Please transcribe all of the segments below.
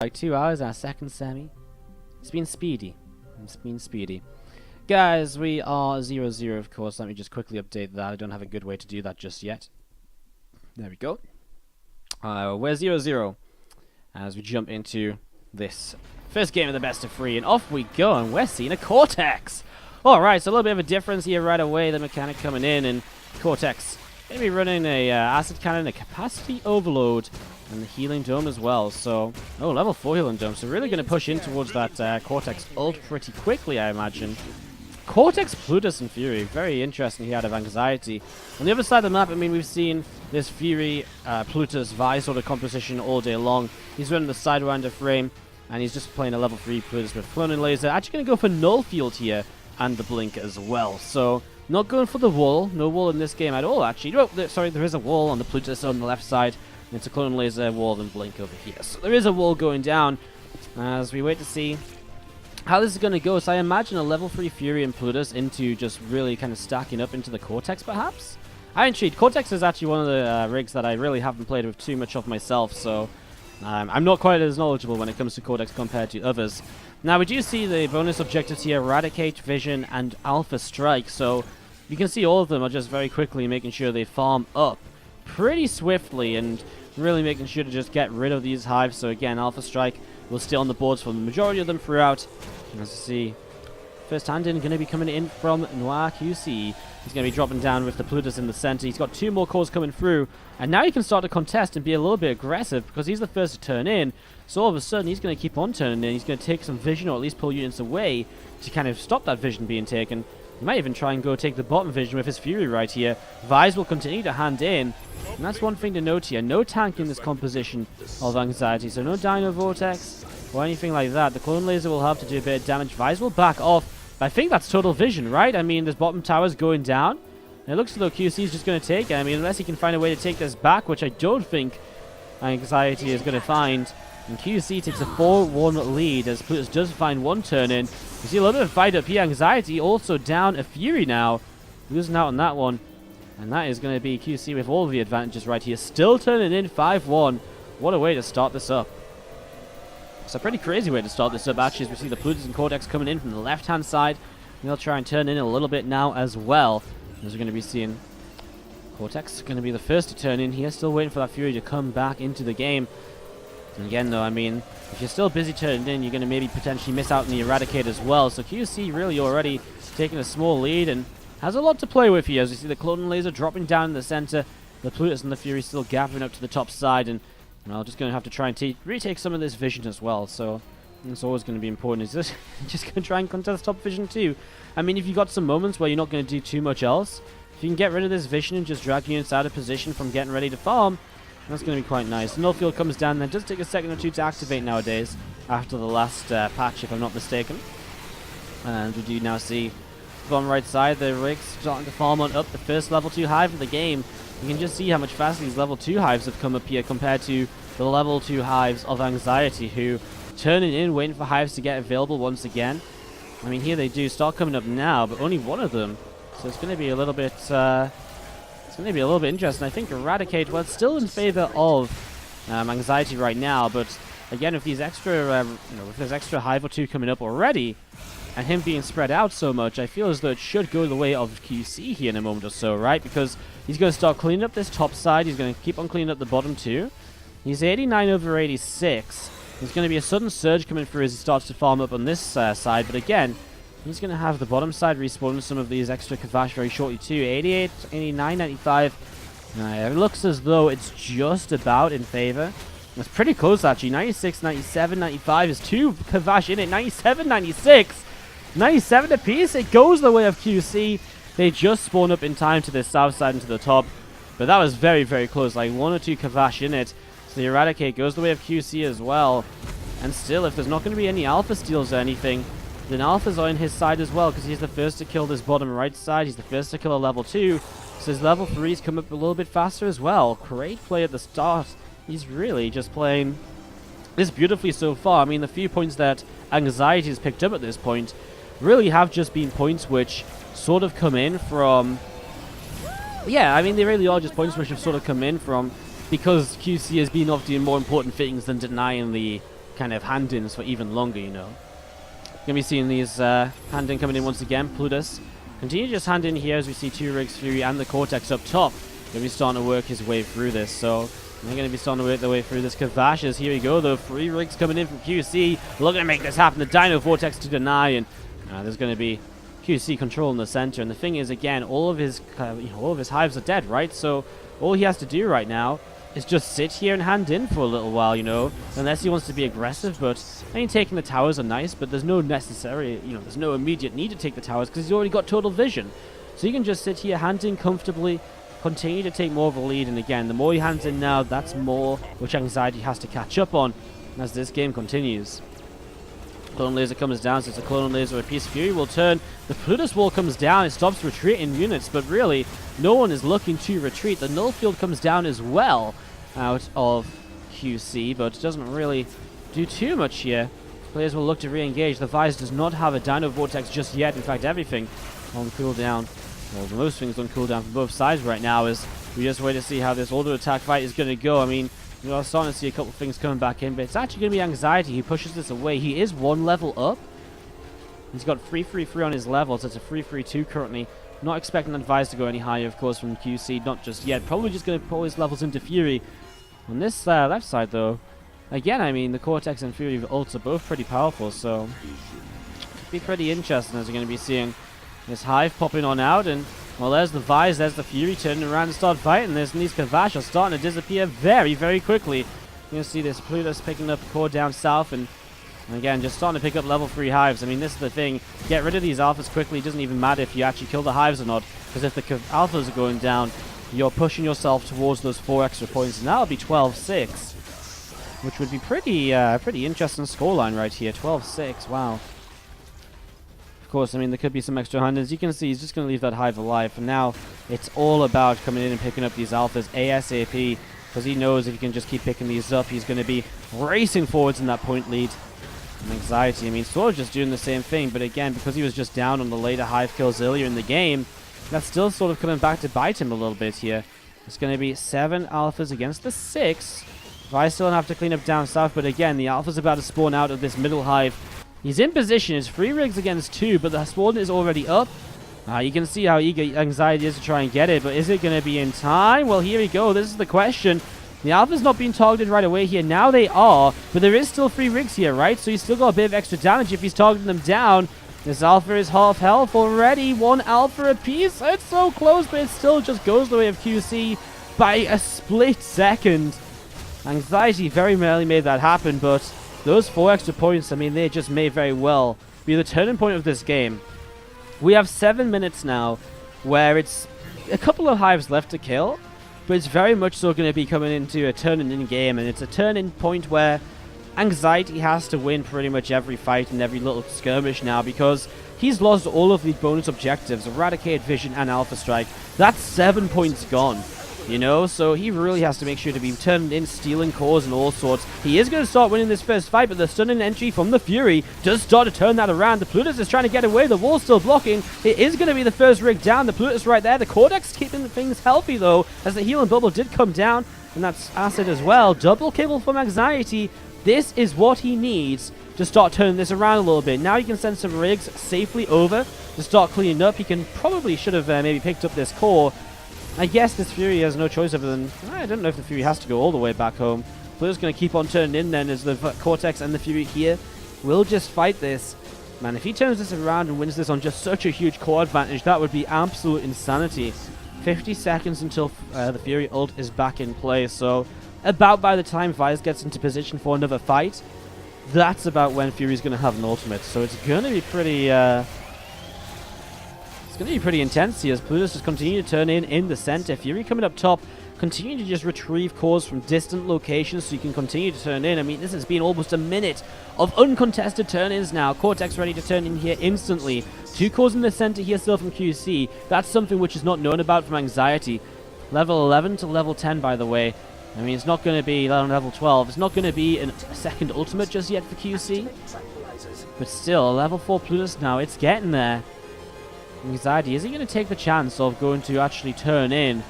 Like 2 hours, our second semi. It's been speedy. Guys, we are 0-0, of course. Let me just quickly update that. I don't have a good way to do that just yet. There we go. We're 0-0 as we jump into this first game of the best of 3, and off we go, and we're seeing a Cortex. Alright, so a little bit of a difference here right away. The mechanic coming in, and Cortex going to be running a acid cannon, a capacity overload, and the healing dome as well. So, level 4 healing dome. So really going to push in towards that Cortex ult pretty quickly, I imagine. Cortex, Plutus, and Fury. Very interesting here out of Anxiety. On the other side of the map, I mean, we've seen this Fury, Plutus, Vi sort of composition all day long. He's running the Sidewinder frame, and he's just playing a level 3 Plutus with Cloning Laser. Actually going to go for Null Field here, and the Blink as well. So, not going for the wall. No wall in this game at all, actually. Oh, sorry, there is a wall on the Plutus on the left side. And it's a Cloning Laser wall and Blink over here. So there is a wall going down as we wait to see how this is going to go. So I imagine a level 3 Fury and Plutus into just really kind of stacking up into the Cortex, perhaps? I'm intrigued. Cortex is actually one of the rigs that I really haven't played with too much of myself, so I'm not quite as knowledgeable when it comes to Cortex compared to others. Now, we do see the bonus objectives here, Eradicate, Vision, and Alpha Strike, so you can see all of them are just very quickly making sure they farm up pretty swiftly and really making sure to just get rid of these hives. So again, Alpha Strike will stay on the boards for the majority of them throughout. And as you see, first hand in going to be coming in from Nwaa QC. He's going to be dropping down with the Plutus in the center. He's got 2 more cores coming through, and now he can start to contest and be a little bit aggressive because he's the first to turn in. So all of a sudden, he's going to keep on turning in. He's going to take some vision, or at least pull units away to kind of stop that vision being taken. He might even try and go take the bottom vision with his Fury right here. Vise will continue to hand in. And that's one thing to note here. No tank in this composition of Anxiety. So no Dino Vortex or anything like that. The Clone Laser will help to do a bit of damage. Vise will back off. But I think that's total vision, right? I mean, this bottom tower's going down. And it looks as though QC is just going to take it. I mean, unless he can find a way to take this back, which I don't think Anxiety is going to find. And QC takes a 4-1 lead as Plutus does find one turn in. You see a little bit of fight up here. Anxiety also down a Fury now. Losing out on that one. And that is going to be QC with all of the advantages right here. Still turning in 5-1. What a way to start this up. It's a pretty crazy way to start this up, actually, as we see the Plutus and Cortex coming in from the left-hand side. And they'll try and turn in a little bit now as well. As we're going to be seeing Cortex going to be the first to turn in here. Still waiting for that Fury to come back into the game. And again, though, I mean, if you're still busy turning in, you're going to maybe potentially miss out on the Eradicate as well. So QC really already taking a small lead and has a lot to play with here. As we see the Cloning Laser dropping down in the center, the Plutus and the Fury still gathering up to the top side, and well, just going to have to try and retake some of this vision as well. So it's always going to be important. Is this just going to try and contest top vision too? I mean, if you got some moments where you're not going to do too much else, if you can get rid of this vision and just drag units out of position from getting ready to farm, that's going to be quite nice. Null Field comes down, and it does take a second or two to activate nowadays after the last patch, if I'm not mistaken. And we do now see on the right side, the rigs starting to farm on up the first level 2 hive of the game. You can just see how much faster these level 2 hives have come up here compared to the level 2 hives of Anxiety, who turning in, waiting for hives to get available once again. I mean, here they do start coming up now, but only one of them. So it's going to be a little bit interesting. I think Eradicate, well, it's still in favor of Anxiety right now, but again, with these extra, with this extra hive or 2 coming up already, and him being spread out so much, I feel as though it should go the way of QC here in a moment or so, right? Because he's going to start cleaning up this top side. He's going to keep on cleaning up the bottom too. He's 89 over 86. There's going to be a sudden surge coming through as he starts to farm up on this side. But again, he's going to have the bottom side respawning some of these extra Kavash very shortly too. 88, 89, 95. It looks as though it's just about in favor. It's pretty close actually. 96, 97, 95 is 2 Kavash in it. 97, 96. 97 apiece. It goes the way of QC. They just spawn up in time to the south side and to the top. But that was very, very close. Like 1 or 2 Kavash in it. So the Eradicate goes the way of QC as well. And still, if there's not going to be any Alpha steals or anything, then Alphas are on his side as well, because he's the first to kill this bottom right side. He's the first to kill a level 2. So his level 3s come up a little bit faster as well. Great play at the start. He's really just playing this beautifully so far. I mean, the few points that Anxiety has picked up at this point really have just been points which sort of come in from... Yeah, I mean, they really are just points which have sort of come in from because QC has been off doing more important things than denying the kind of hand-ins for even longer, you know. Gonna be seeing these hand-in coming in once again. Plutus continue to just hand in here as we see 2 rigs, Fury, and the Cortex up top. Gonna be starting to work his way through this, so they're gonna be starting to work their way through this. Kavash's, here we go though, 3 rigs coming in from QC, looking to make this happen. The Dino Vortex to deny, and there's gonna be QC control in the center. And the thing is, again, all of his hives are dead, right? So all he has to do right now is just sit here and hand in for a little while, you know, unless he wants to be aggressive. But I mean, taking the towers are nice, but there's no necessary, you know, there's no immediate need to take the towers because he's already got total vision. So you can just sit here, hand in comfortably, continue to take more of a lead. And again, the more he hands in now, that's more which Anxiety has to catch up on as this game continues. Clone laser comes down, so it's a clone laser. A piece of Fury will turn. The Plutus wall comes down. It stops retreating units, but really, no one is looking to retreat. The null field comes down as well out of QC, but it doesn't really do too much here. Players will look to re-engage. The Vise does not have a Dino Vortex just yet. In fact, everything on cooldown, well, most things on cooldown from both sides right now, as we just wait to see how this auto attack fight is going to go. I mean, we are starting to see a couple of things coming back in, but it's actually going to be Anxiety who pushes this away. He is 1 level up. He's got 3-3-3 on his level, so it's a 3-3-2 currently. Not expecting Advise to go any higher, of course, from QC, not just yet. Probably just going to pull his levels into Fury. On this left side, though, again, I mean, the Cortex and Fury ults are both pretty powerful, so could be pretty interesting as we're going to be seeing this Hive popping on out. And, well, there's the Vise, there's the Fury turning around and start fighting this, and these Kavash are starting to disappear very, very quickly. You're going to see this Plutus picking up core down south, and again, just starting to pick up level 3 Hives. I mean, this is the thing. Get rid of these Alphas quickly. It doesn't even matter if you actually kill the Hives or not, because if the Alphas are going down, you're pushing yourself towards those 4 extra points, and that'll be 12-6, which would be pretty interesting scoreline right here. 12-6, wow. Of course, I mean, there could be some extra hundreds. You can see he's just going to leave that Hive alive, and now it's all about coming in and picking up these Alphas ASAP, because he knows if he can just keep picking these up, he's going to be racing forwards in that point lead. And Anxiety, I mean, sort of just doing the same thing, but again, because he was just down on the later Hive kills earlier in the game, that's still sort of coming back to bite him a little bit here. It's going to be 7 Alphas against the 6. I still have to clean up down south, but again, the Alpha's about to spawn out of this middle Hive. He's in position. It's 3 rigs against 2, but the spawn is already up. You can see how eager Anxiety is to try and get it, but is it going to be in time? Well, here we go. This is the question. The Alpha's not being targeted right away here. Now they are, but there is still 3 rigs here, right? So he's still got a bit of extra damage if he's targeting them down. This Alpha is half health already. 1 Alpha apiece. It's so close, but it still just goes the way of QC by a split second. Anxiety very rarely made that happen, but those 4 extra points, I mean, they just may very well be the turning point of this game. We have 7 minutes now where it's a couple of Hives left to kill, but it's very much so going to be coming into a turning-in game, and it's a turning point where Anxiety has to win pretty much every fight and every little skirmish now, because he's lost all of the bonus objectives, Eradicate, Vision, and Alpha Strike. That's 7 points gone, you know? So he really has to make sure to be turning in, stealing cores and all sorts. He is going to start winning this first fight, but the stunning entry from the Fury does start to turn that around. The Plutus is trying to get away. The wall's still blocking. It is going to be the first rig down. The Plutus right there. The Cortex keeping things healthy, though, as the healing bubble did come down, and that's Acid as well. Double kill from Anxiety. This is what he needs to start turning this around a little bit. Now he can send some rigs safely over to start cleaning up. He should have maybe picked up this core. I guess this Fury has no choice other than, I don't know if the Fury has to go all the way back home. But it's going to keep on turning in then, as the Cortex and the Fury here will just fight this. Man, if he turns this around and wins this on just such a huge core advantage, that would be absolute insanity. 50 seconds until the Fury ult is back in play, so about by the time Vise gets into position for another fight, that's about when Fury's going to have an ultimate. So it's going to be pretty intense here as Plutus just continue to turn in the center. Fury coming up top, continue to just retrieve cores from distant locations so you can continue to turn in. I mean, this has been almost a minute of uncontested turn-ins now. Cortex ready to turn in here instantly. 2 cores in the center here still from QC. That's something which is not known about from Anxiety. Level 11 to level 10, by the way. I mean, it's not going to be level 12. It's not going to be a second ultimate just yet for QC. But still, level 4 Plutus now. It's getting there. Anxiety, is he going to take the chance of going to actually turn in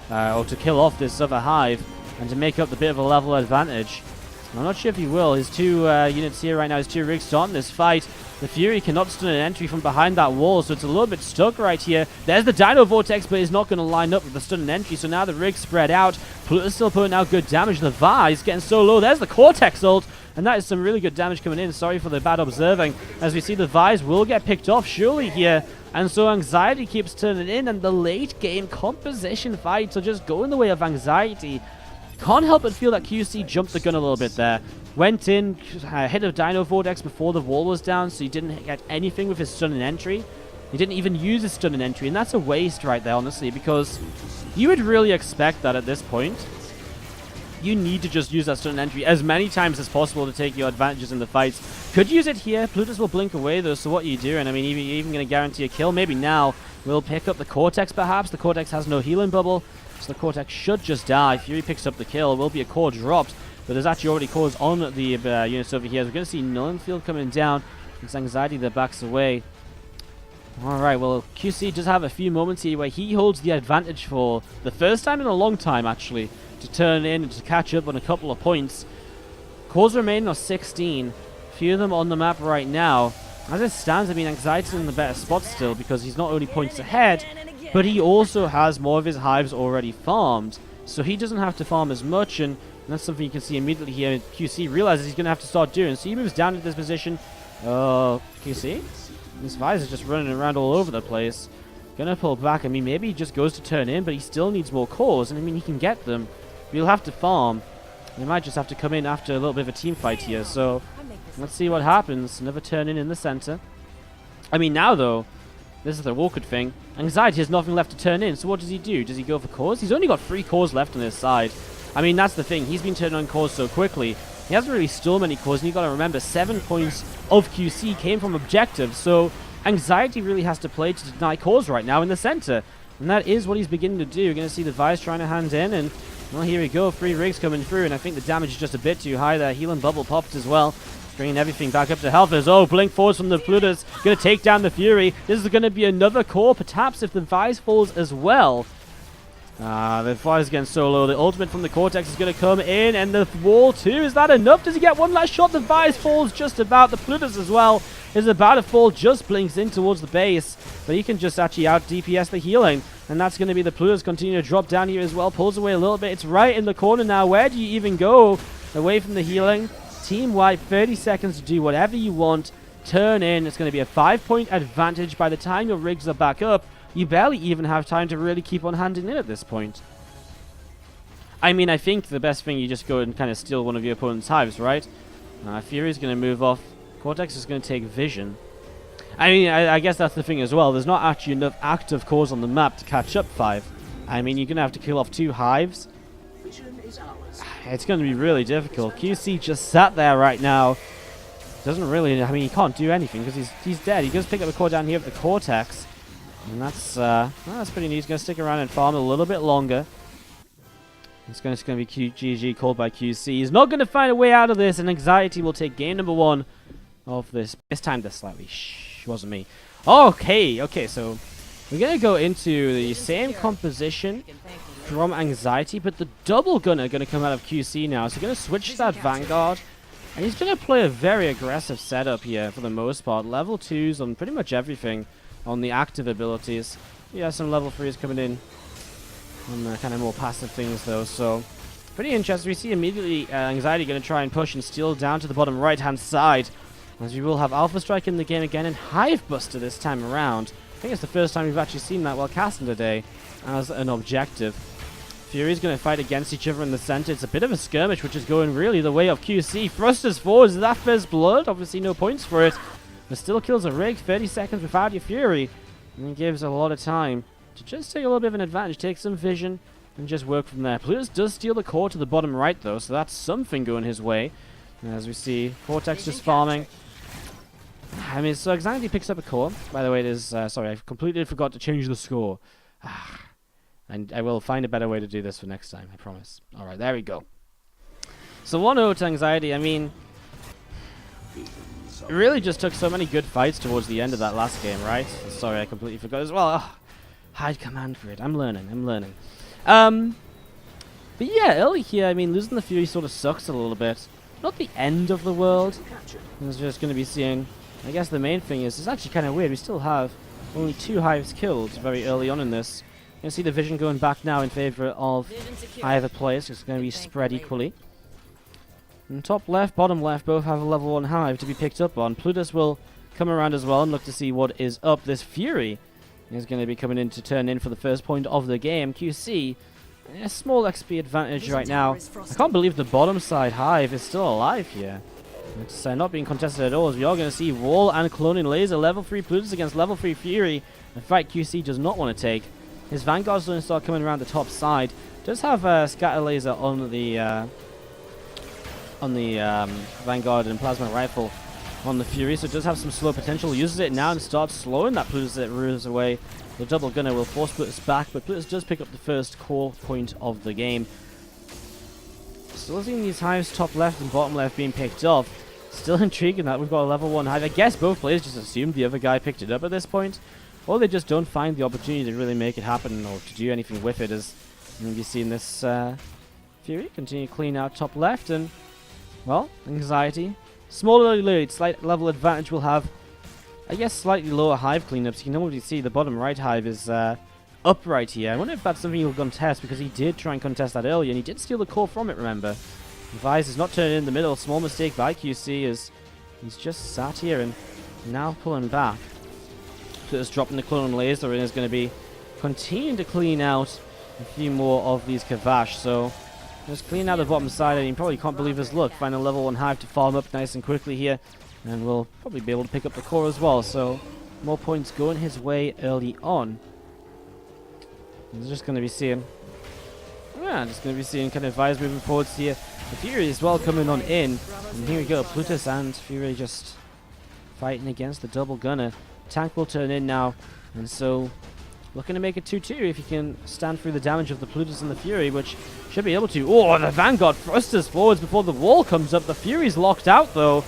or to kill off this other Hive and to make up the bit of a level advantage? I'm not sure if he will. His two units here right now, his two rigs starting this fight. The Fury cannot stun an entry from behind that wall, so it's a little bit stuck right here. There's the Dino Vortex, but it's not going to line up with the stun and entry, so now the rig's spread out. Pluto's still putting out good damage. The Vi's getting so low. There's the Cortex ult, and that is some really good damage coming in. Sorry for the bad observing. As we see, the Vi's will get picked off surely here, and so Anxiety keeps turning in, and the late game composition fights are just going the way of Anxiety. Can't help but feel that QC jumped the gun a little bit there. Went in, hit a Dino Vortex before the wall was down, so he didn't get anything with his stun and entry. He didn't even use his stun and entry, and that's a waste right there, honestly, because you would really expect that at this point. You need to just use that stun and entry as many times as possible to take your advantages in the fights. Could use it here. Plutus will blink away, though, so what are you doing? I mean, even going to guarantee a kill? Maybe now. We'll pick up the Cortex, perhaps. The Cortex has no healing bubble, so the Cortex should just die. Fury picks up the kill. Will be a core dropped, but there's actually already cores on the units over here. We're going to see Nullenfield coming down. It's Anxiety that backs away. Alright, well, QC does have a few moments here where he holds the advantage for the first time in a long time, actually, to turn in and to catch up on a couple of points. Cores remaining are 16. Few of them on the map right now. As it stands, I mean, Anxiety's in the better spot still because he's not only points ahead, but he also has more of his hives already farmed. So he doesn't have to farm as much, and that's something you can see immediately here. QC realizes he's going to have to start doing. So he moves down to this position. QC? This Vi's is just running around all over the place. Gonna pull back. I mean, maybe he just goes to turn in, but he still needs more cores. And I mean, he can get them. But he'll have to farm. He might just have to come in after a little bit of a team fight here. So let's see what happens. Another turn in the center. I mean, now though, this is the awkward thing. Anxiety has nothing left to turn in. So what does he do? Does he go for cores? He's only got 3 cores left on his side. I mean, that's the thing. He's been turning on cores so quickly. He hasn't really stolen many cores, and you've got to remember, 7 points of QC came from objectives, so Anxiety really has to play to deny cores right now in the center. And that is what he's beginning to do. You're going to see the Vice trying to hand in, and, well, here we go. 3 rigs coming through, and I think the damage is just a bit too high there. Healing bubble popped as well, bringing everything back up to health. As, oh, blink forwards from the Plutus, going to take down the Fury. This is going to be another core, perhaps, if the Vice falls as well. The fire's getting so low. The ultimate from the Cortex is going to come in, and the wall too. Is that enough? Does he get one last shot? The Vice falls just about. The Plutus as well is about to fall. Just blinks in towards the base, but he can just actually out DPS the healing, and that's going to be the Plutus continue to drop down here as well. Pulls away a little bit. It's right in the corner now. Where do you even go away from the healing? Team wipe. 30 seconds to do whatever you want. Turn in. It's going to be a 5-point advantage by the time your rigs are back up. You barely even have time to really keep on handing in at this point. I mean, I think the best thing, you just go and kind of steal one of your opponent's hives, right? Fury's going to move off. Cortex is going to take Vision. I mean, I guess that's the thing as well. There's not actually enough active cores on the map to catch up 5. I mean, you're going to have to kill off 2 hives. It's going to be really difficult. QC just sat there right now. Doesn't really, I mean, he can't do anything because he's dead. He goes pick up a core down here with the Cortex. And that's pretty neat. He's going to stick around and farm a little bit longer. It's going to be GG called by QC. He's not going to find a way out of this, and Anxiety will take game number 1 of this. This time this slightly. Shh, wasn't me. Okay, so we're going to go into the same composition from Anxiety, but the double gunner going to come out of QC now. So we're going to switch to that Vanguard, and he's going to play a very aggressive setup here for the most part. Level 2s on pretty much everything. On the active abilities. Yeah, some level 3s coming in on the kind of more passive things though, so pretty interesting. We see immediately Anxiety going to try and push and steal down to the bottom right hand side, as we will have Alpha Strike in the game again and Hive Buster this time around. I think it's the first time we've actually seen that while casting today as an objective. Fury's going to fight against each other in the center. It's a bit of a skirmish, which is going really the way of QC. Thrusters forwards. Is that first blood? Obviously no points for it. But still kills a rig, 30 seconds without your Fury. And it gives a lot of time to just take a little bit of an advantage, take some vision, and just work from there. Plutus does steal the core to the bottom right, though, so that's something going his way. And as we see, Cortex just farming. I mean, so Anxiety picks up a core. By the way, it is... sorry, I completely forgot to change the score. And I will find a better way to do this for next time, I promise. Alright, there we go. So 1-0 to Anxiety. I mean... It really just took so many good fights towards the end of that last game, right? Sorry, I completely forgot as well. Hide command for it. I'm learning. But yeah, early here, I mean, losing the Fury sort of sucks a little bit. not the end of the world. It's just going to be seeing, I guess the main thing is, it's actually kind of weird, we still have only 2 hives killed very early on in this. You can see the vision going back now in favor of either players. It's going to be spread equally. And top left, bottom left, both have a level 1 hive to be picked up on. Plutus will come around as well and look to see what is up. This Fury is going to be coming in to turn in for the first point of the game. QC, a small XP advantage right now. I can't believe the bottom side hive is still alive here. It's not being contested at all, as we are going to see Wall and Cloning Laser, level 3 Plutus against level 3 Fury. A fight QC does not want to take. His Vanguard's going to start coming around the top side. Does have a Scatter Laser on the Vanguard and Plasma Rifle on the Fury, so it does have some slow potential. Uses it now and starts slowing that Plutus that rules away. The double gunner will force Plutus back, but Plutus does pick up the first core point of the game. Still seeing these hives top left and bottom left being picked off. Still intriguing that we've got a level 1 hive. I guess both players just assumed the other guy picked it up at this point, or they just don't find the opportunity to really make it happen or to do anything with it, as you've seen this Fury continue to clean out top left, and, well, Anxiety. Smaller lead, slight level advantage will have, I guess, slightly lower hive cleanups. You can already see the bottom right hive is upright here. I wonder if that's something he'll contest, because he did try and contest that earlier, and he did steal the core from it, remember. Vise is not turning in the middle. Small mistake by QC, as he's just sat here and now pulling back. Just dropping the clone laser and is going to be continuing to clean out a few more of these Kavash. So just clean out the bottom side, and you probably can't believe his luck. Find a level 1 hive to farm up nice and quickly here, and we'll probably be able to pick up the core as well. So more points going his way early on. He's just going to be seeing, kind of Vise moving forwards here. The Fury as well coming on in, and here we go. Plutus and Fury just fighting against the double gunner. Tank will turn in now, and so looking to make it 2-2 if he can stand through the damage of the Plutus and the Fury, which should be able to. Oh, the Vanguard thrusters forwards before the wall comes up. The Fury's locked out though,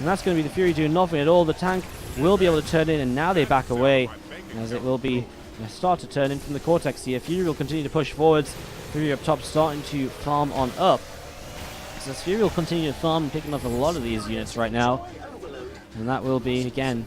and that's going to be the Fury doing nothing at all. The tank will be able to turn in, and now they back away, as it will be start to turn in from the Cortex here. Fury will continue to push forwards. Fury up top starting to farm on up. So Fury will continue to farm, picking up a lot of these units right now. And that will be, again,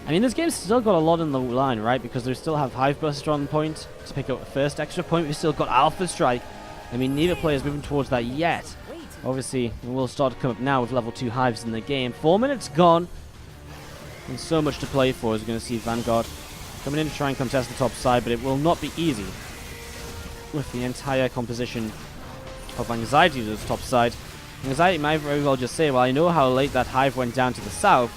I mean, this game's still got a lot in the line, right? Because they still have Hive Buster on point to pick up the first extra point. We've still got Alpha Strike. I mean, neither player is moving towards that yet. Obviously, it will start to come up now with level 2 hives in the game. 4 minutes gone. And so much to play for, as we're going to see Vanguard coming in to try and contest the top side, but it will not be easy with the entire composition of Anxiety to the top side. Anxiety might very well just say, well, I know how late that hive went down to the south,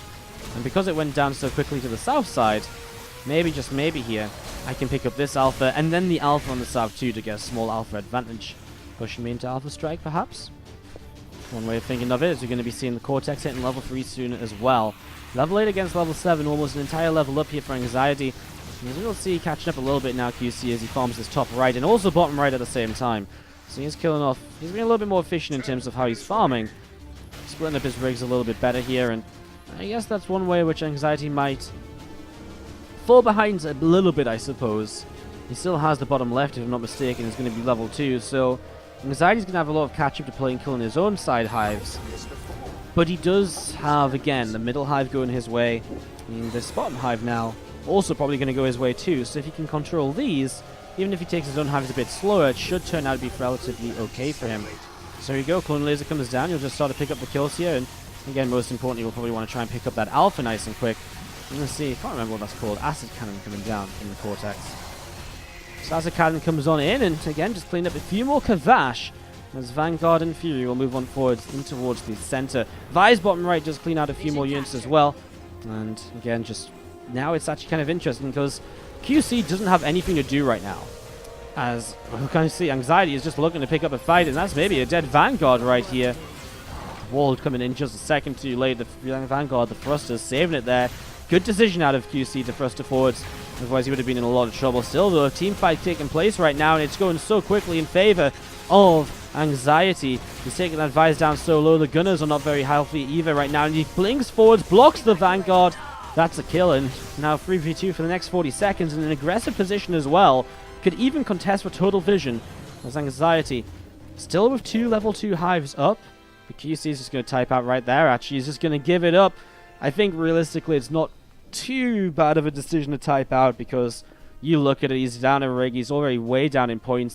and because it went down so quickly to the south side, maybe, just maybe here, I can pick up this alpha, and then the alpha on the south too to get a small alpha advantage. Pushing me into Alpha Strike, perhaps? One way of thinking of it is you're going to be seeing the Cortex hitting level 3 soon as well. Level 8 against level 7, almost an entire level up here for Anxiety. And as we'll see, catching up a little bit now, QC, as he farms his top right, and also bottom right at the same time. So he's killing off, he's being a little bit more efficient in terms of how he's farming. Splitting up his rigs a little bit better here, and I guess that's one way which Anxiety might fall behind a little bit, I suppose. He still has the bottom left, if I'm not mistaken, is going to be level 2, so Anxiety's going to have a lot of catch-up to play in killing his own side hives. But he does have, again, the middle hive going his way, and this bottom hive now also probably going to go his way too, so if he can control these, even if he takes his own hives a bit slower, it should turn out to be relatively okay for him. So here you go, Clone Laser comes down, you'll just start to pick up the kills here, and again, most importantly, we'll probably want to try and pick up that alpha nice and quick. I'm going to see, I can't remember what that's called, Acid Cannon coming down from the Cortex. So Acid Cannon comes on in, and again, just clean up a few more Kavash, as Vanguard and Fury will move on forwards in towards the center. Vise bottom right just clean out a few more units as well, and again, just now it's actually kind of interesting because QC doesn't have anything to do right now. As we'll kind of see, Anxiety is just looking to pick up a fight, and that's maybe a dead Vanguard right here. Wall coming in just a second too late. The Vanguard, the thrusters, saving it there. Good decision out of QC to thruster forwards. Otherwise, he would have been in a lot of trouble. Still, though, a team fight taking place right now, and it's going so quickly in favor of Anxiety. He's taking that Vise down so low. The gunners are not very healthy either right now, and he blinks forwards, blocks the Vanguard. That's a kill, and now 3v2 for the next 40 seconds in an aggressive position as well. Could even contest for total vision as Anxiety, still with 2 level 2 hives up, The QC is just going to type out right there. Actually, he's just going to give it up. I think realistically it's not too bad of a decision to type out, because you look at it, he's down in rig, he's already way down in points.